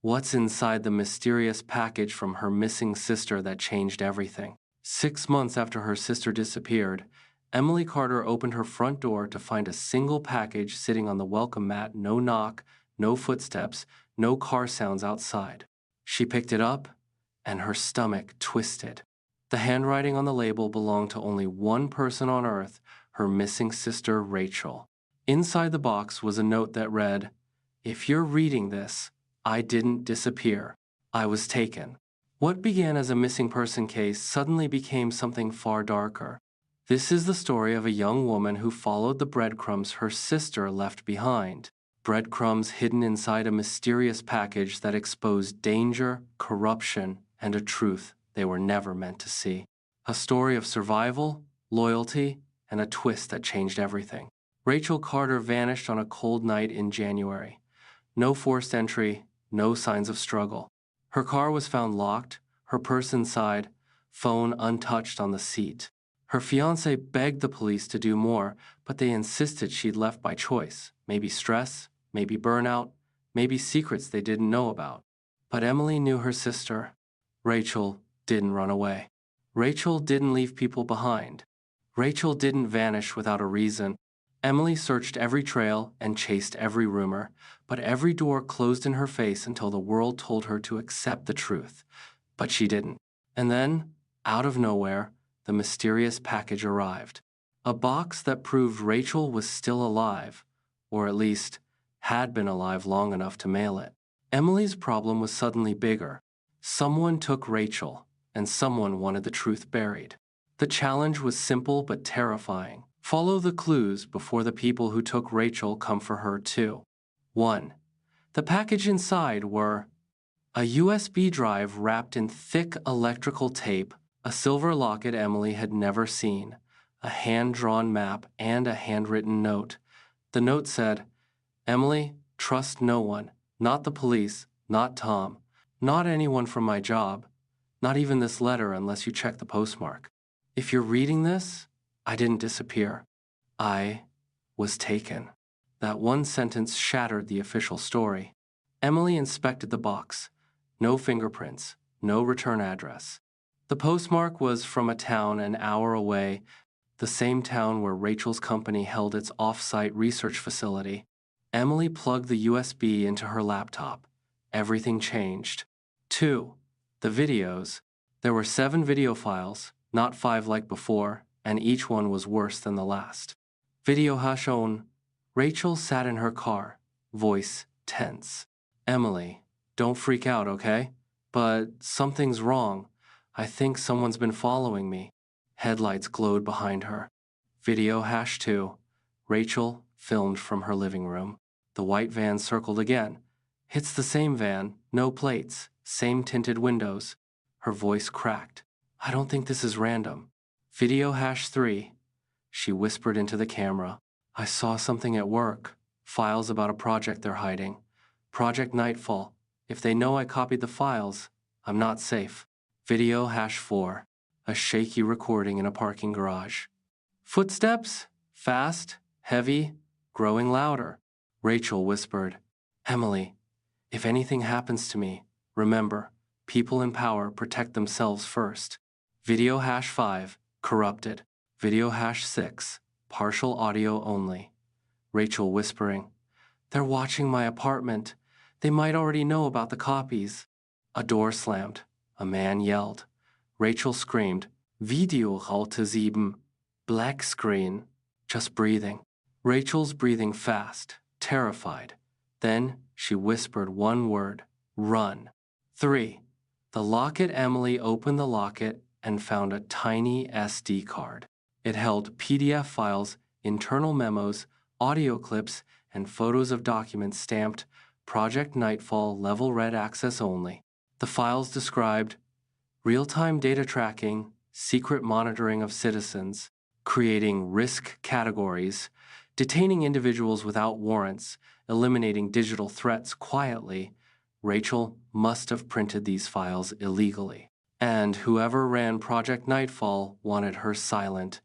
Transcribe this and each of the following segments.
What's inside the mysterious package from her missing sister that changed everything? 6 months after her sister disappeared, Emily Carter opened her front door to find a single package sitting on the welcome mat, no knock, no footsteps, no car sounds outside. She picked it up, and her stomach twisted. The handwriting on the label belonged to only one person on Earth, her missing sister, Rachel. Inside the box was a note that read, "If you're reading this, I didn't disappear. I was taken." What began as a missing person case suddenly became something far darker. This is the story of a young woman who followed the breadcrumbs her sister left behind. Breadcrumbs hidden inside a mysterious package that exposed danger, corruption, and a truth they were never meant to see. A story of survival, loyalty, and a twist that changed everything. Rachel Carter vanished on a cold night in January. No forced entry, no signs of struggle. Her car was found locked, her purse inside, phone untouched on the seat. Her fiancé begged the police to do more, but they insisted she'd left by choice. Maybe stress, maybe burnout, maybe secrets they didn't know about. But Emily knew her sister. Rachel didn't run away. Rachel didn't leave people behind. Rachel didn't vanish without a reason. Emily searched every trail and chased every rumor, but every door closed in her face until the world told her to accept the truth. But she didn't. And then, out of nowhere, the mysterious package arrived. A box that proved Rachel was still alive, or at least had been alive long enough to mail it. Emily's problem was suddenly bigger. Someone took Rachel, and someone wanted the truth buried. The challenge was simple but terrifying. Follow the clues before the people who took Rachel come for her too. 1. The package inside were a USB drive wrapped in thick electrical tape, a silver locket Emily had never seen, a hand-drawn map, and a handwritten note. The note said, "Emily, trust no one, not the police, not Tom, not anyone from my job, not even this letter unless you check the postmark. If you're reading this, I didn't disappear. I was taken." That one sentence shattered the official story. Emily inspected the box. No fingerprints, no return address. The postmark was from a town an hour away, the same town where Rachel's company held its off-site research facility. Emily plugged the USB into her laptop. Everything changed. 2. The videos. There were 7 video files, not 5 like before, and each one was worse than the last. Video shown. Rachel sat in her car, voice tense. "Emily, don't freak out, okay? But something's wrong. I think someone's been following me." Headlights glowed behind her. Video #2. Rachel filmed from her living room. The white van circled again. "It's the same van, no plates, same tinted windows." Her voice cracked. "I don't think this is random." Video #3. She whispered into the camera. "I saw something at work. Files about a project they're hiding. Project Nightfall. If they know I copied the files, I'm not safe." Video #4. A shaky recording in a parking garage. Footsteps? Fast, heavy, growing louder. Rachel whispered, "Emily, if anything happens to me, remember, people in power protect themselves first." Video #5. Corrupted. Video #6. Partial audio only. Rachel whispering, "They're watching my apartment. They might already know about the copies." A door slammed. A man yelled. Rachel screamed, "Video #7. Black screen." Just breathing. Rachel's breathing fast, terrified. Then she whispered one word, "Run." 3. The locket. Emily opened the locket and found a tiny SD card. It held PDF files, internal memos, audio clips, and photos of documents stamped Project Nightfall Level Red Access Only. The files described real-time data tracking, secret monitoring of citizens, creating risk categories, detaining individuals without warrants, eliminating digital threats quietly. Rachel must have printed these files illegally. And whoever ran Project Nightfall wanted her silent.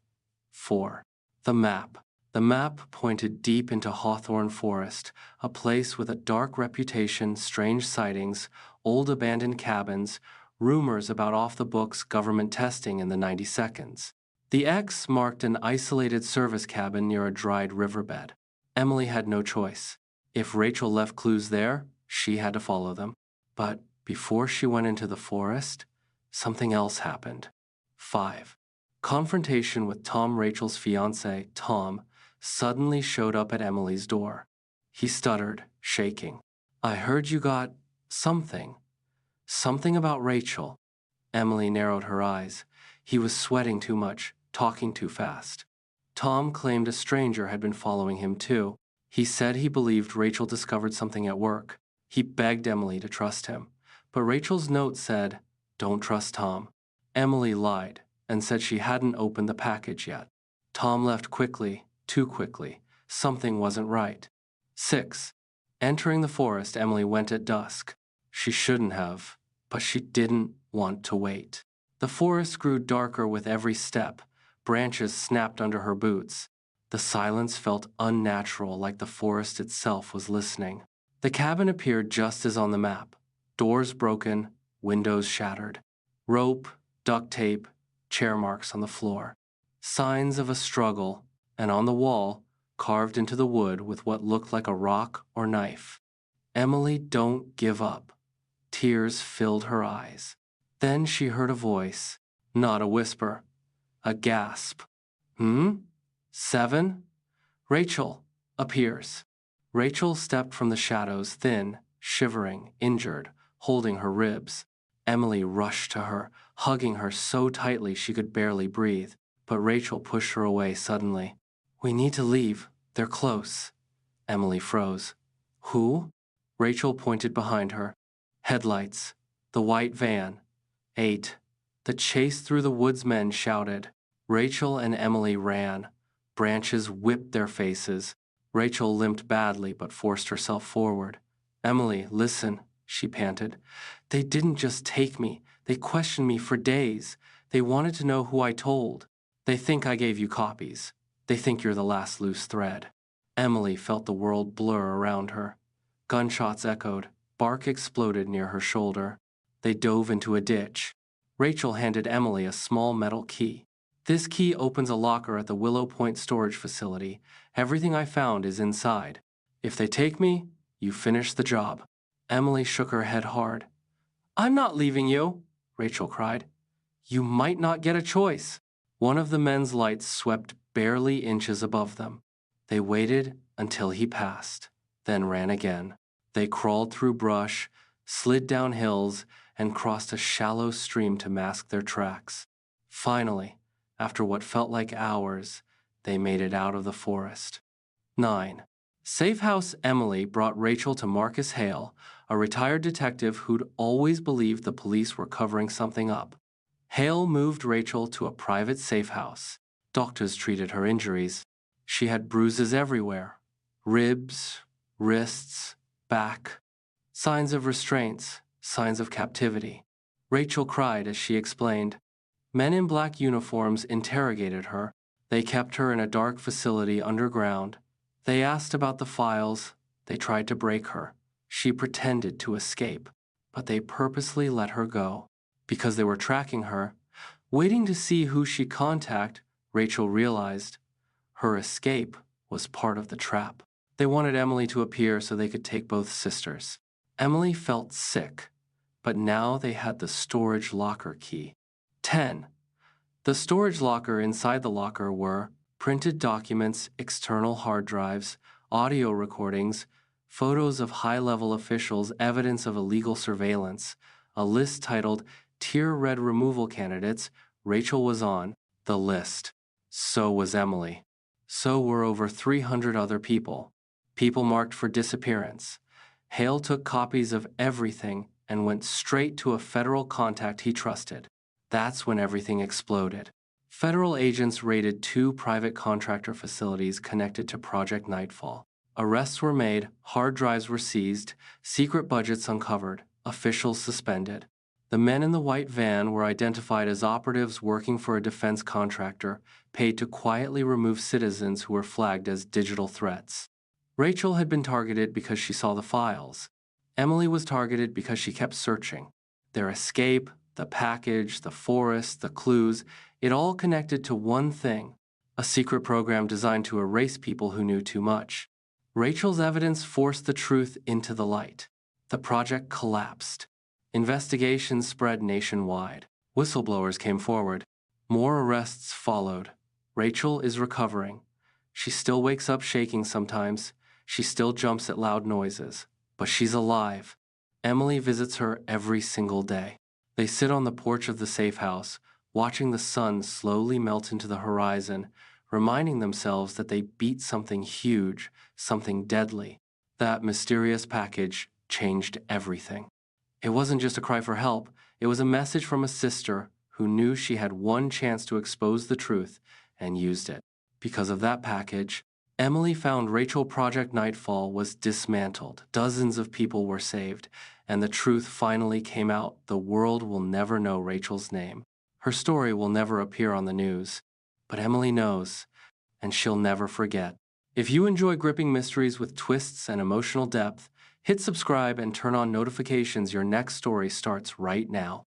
4. The map. The map pointed deep into Hawthorne Forest, a place with a dark reputation, strange sightings, old abandoned cabins, rumors about off-the-books government testing in the 90 seconds. The X marked an isolated service cabin near a dried riverbed. Emily had no choice. If Rachel left clues there, she had to follow them. But before she went into the forest, something else happened. 5. Confrontation with Tom, Rachel's fiancé, Tom, suddenly showed up at Emily's door. He stuttered, shaking. "I heard you got something. Something about Rachel." Emily narrowed her eyes. He was sweating too much, talking too fast. Tom claimed a stranger had been following him too. He said he believed Rachel discovered something at work. He begged Emily to trust him. But Rachel's note said, "Don't trust Tom." Emily lied and said she hadn't opened the package yet. Tom left quickly, too quickly. Something wasn't right. 6. Entering the forest, Emily went at dusk. She shouldn't have, but she didn't want to wait. The forest grew darker with every step. Branches snapped under her boots. The silence felt unnatural, like the forest itself was listening. The cabin appeared just as on the map. Doors broken, windows shattered. Rope, duct tape, chair marks on the floor. Signs of a struggle, and on the wall, carved into the wood with what looked like a rock or knife. "Emily, don't give up." Tears filled her eyes. Then she heard a voice, not a whisper, a gasp. 7? Rachel appears. Rachel stepped from the shadows, thin, shivering, injured, holding her ribs. Emily rushed to her, hugging her so tightly she could barely breathe. But Rachel pushed her away suddenly. "We need to leave. They're close." Emily froze. "Who?" Rachel pointed behind her. Headlights. The white van. 8. The chase through the woods men shouted. Rachel and Emily ran. Branches whipped their faces. Rachel limped badly but forced herself forward. "Emily, listen," she panted. "They didn't just take me. They questioned me for days. They wanted to know who I told. They think I gave you copies. They think you're the last loose thread." Emily felt the world blur around her. Gunshots echoed. Bark exploded near her shoulder. They dove into a ditch. Rachel handed Emily a small metal key. "This key opens a locker at the Willow Point storage facility. Everything I found is inside. If they take me, you finish the job." Emily shook her head hard. "I'm not leaving you," Rachel cried. "You might not get a choice." One of the men's lights swept barely inches above them. They waited until he passed, then ran again. They crawled through brush, slid down hills, and crossed a shallow stream to mask their tracks. Finally, after what felt like hours, they made it out of the forest. 9. Safe House Emily brought Rachel to Marcus Hale, a retired detective who'd always believed the police were covering something up. Hale moved Rachel to a private safe house. Doctors treated her injuries. She had bruises everywhere. Ribs, wrists, back. Signs of restraints, signs of captivity. Rachel cried as she explained. Men in black uniforms interrogated her. They kept her in a dark facility underground. They asked about the files. They tried to break her. She pretended to escape, but they purposely let her go. Because they were tracking her, waiting to see who she'd contact, Rachel realized her escape was part of the trap. They wanted Emily to appear so they could take both sisters. Emily felt sick, but now they had the storage locker key. 10. The storage locker inside the locker were printed documents, external hard drives, audio recordings, photos of high-level officials, evidence of illegal surveillance, a list titled Tier Red Removal Candidates. Rachel was on the list. So was Emily. So were over 300 other people. People marked for disappearance. Hale took copies of everything and went straight to a federal contact he trusted. That's when everything exploded. Federal agents raided 2 private contractor facilities connected to Project Nightfall. Arrests were made, hard drives were seized, secret budgets uncovered, officials suspended. The men in the white van were identified as operatives working for a defense contractor, paid to quietly remove citizens who were flagged as digital threats. Rachel had been targeted because she saw the files. Emily was targeted because she kept searching. Their escape, the package, the forest, the clues, it all connected to one thing: a secret program designed to erase people who knew too much. Rachel's evidence forced the truth into the light. The project collapsed. Investigations spread nationwide. Whistleblowers came forward. More arrests followed. Rachel is recovering. She still wakes up shaking sometimes. She still jumps at loud noises. But she's alive. Emily visits her every single day. They sit on the porch of the safe house, watching the sun slowly melt into the horizon, reminding themselves that they beat something huge, something deadly. That mysterious package changed everything. It wasn't just a cry for help, it was a message from a sister who knew she had one chance to expose the truth and used it. Because of that package, Emily found Rachel Project Nightfall was dismantled, dozens of people were saved, and the truth finally came out. The world will never know Rachel's name. Her story will never appear on the news. But Emily knows, and she'll never forget. If you enjoy gripping mysteries with twists and emotional depth, hit subscribe and turn on notifications. Your next story starts right now.